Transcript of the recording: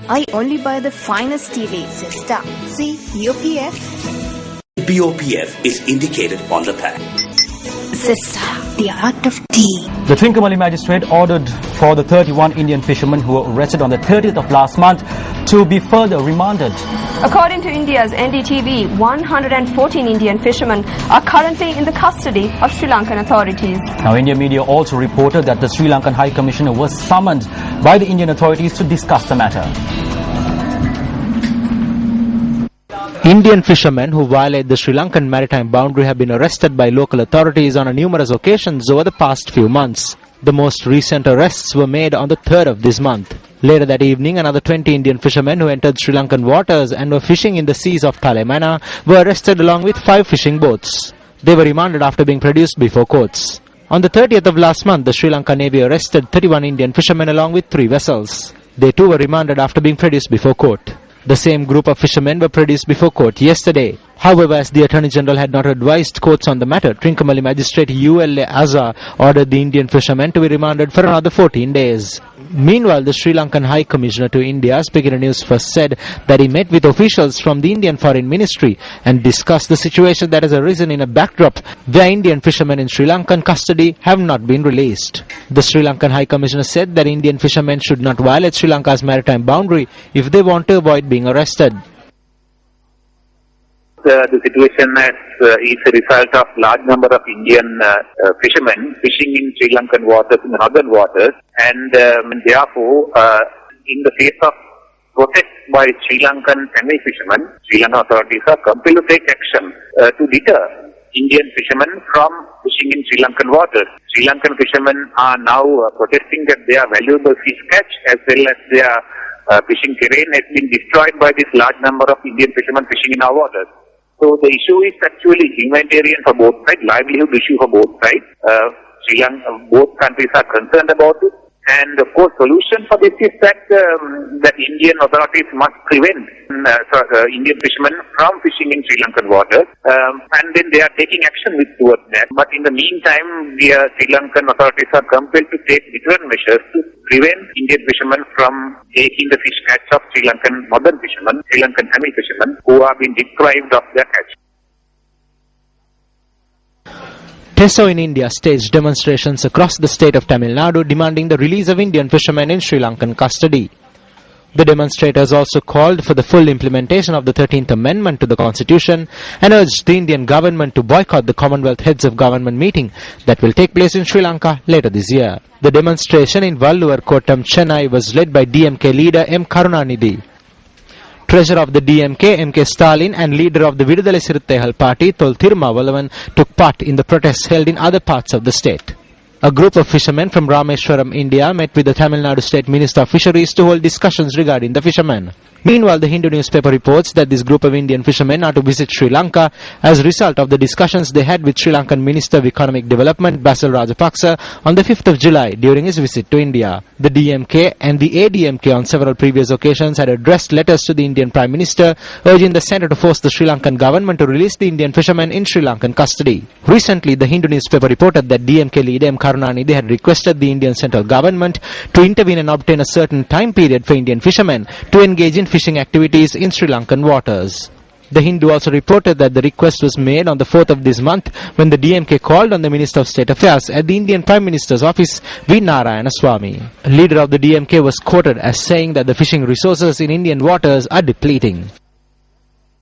I only buy the finest tea leaves, sister. See, POPF. POPF is indicated on the pack. Sister, the art of tea. The Trincomalee Magistrate ordered for the 31 Indian fishermen who were arrested on the 30th of last month to be further remanded. According to India's NDTV, 114 Indian fishermen are currently in the custody of Sri Lankan authorities. Now, Indian media also reported that the Sri Lankan High Commissioner was summoned by the Indian authorities to discuss the matter. Indian fishermen who violate the Sri Lankan maritime boundary have been arrested by local authorities on numerous occasions over the past few months. The most recent arrests were made on the 3rd of this month. Later that evening, another 20 Indian fishermen who entered Sri Lankan waters and were fishing in the seas of Thalaimannar were arrested along with 5 fishing boats. They were remanded after being produced before courts. On the 30th of last month, the Sri Lanka Navy arrested 31 Indian fishermen along with 3 vessels. They too were remanded after being produced before court. The same group of fishermen were produced before court yesterday. However, as the Attorney General had not advised courts on the matter, Trincomalee Magistrate ULA Azhar ordered the Indian fishermen to be remanded for another 14 days. Meanwhile, the Sri Lankan High Commissioner to India, speaking in Newsfirst, said that he met with officials from the Indian Foreign Ministry and discussed the situation that has arisen in a backdrop where Indian fishermen in Sri Lankan custody have not been released. The Sri Lankan High Commissioner said that Indian fishermen should not violate Sri Lanka's maritime boundary if they want to avoid being arrested. The situation is a result of large number of Indian fishermen fishing in Sri Lankan waters, in the northern waters, and therefore, in the face of protest by Sri Lankan Tamil fishermen, Sri Lankan authorities are compelled to take action to deter Indian fishermen from fishing in Sri Lankan waters. Sri Lankan fishermen are now protesting that their valuable fish catch as well as their fishing terrain has been destroyed by this large number of Indian fishermen fishing in our waters. So the issue is actually humanitarian for both sides, livelihood issue for both sides. Both countries are concerned about it. And of course, solution for this is that Indian authorities must prevent Indian fishermen from fishing in Sri Lankan waters, and then they are taking action towards that. But in the meantime, the Sri Lankan authorities are compelled to take deterrent measures to prevent Indian fishermen from taking the fish catch of Sri Lankan northern fishermen, Sri Lankan Tamil fishermen, who have been deprived of their catch. TESO in India staged demonstrations across the state of Tamil Nadu demanding the release of Indian fishermen in Sri Lankan custody. The demonstrators also called for the full implementation of the 13th Amendment to the Constitution and urged the Indian government to boycott the Commonwealth Heads of Government meeting that will take place in Sri Lanka later this year. The demonstration in Vallur Kottam, Chennai was led by DMK leader M. Karunanidhi. Treasurer of the DMK, M.K. Stalin, and leader of the Vidudalai Siruthaikal party, Thol Thirumavalavan, took part in the protests held in other parts of the state. A group of fishermen from Rameswaram, India, met with the Tamil Nadu State Minister of Fisheries to hold discussions regarding the fishermen. Meanwhile, the Hindu newspaper reports that this group of Indian fishermen are to visit Sri Lanka as a result of the discussions they had with Sri Lankan Minister of Economic Development Basil Rajapaksa on the 5th of July during his visit to India. The DMK and the ADMK on several previous occasions had addressed letters to the Indian Prime Minister urging the centre to force the Sri Lankan government to release the Indian fishermen in Sri Lankan custody. Recently, the Hindu newspaper reported that DMK leader M. Karunanidhi had requested the Indian central government to intervene and obtain a certain time period for Indian fishermen to engage in fishing activities in Sri Lankan waters. The Hindu also reported that the request was made on the 4th of this month when the DMK called on the Minister of State Affairs at the Indian Prime Minister's office, V. Narayanaswamy. A leader of the DMK was quoted as saying that the fishing resources in Indian waters are depleting.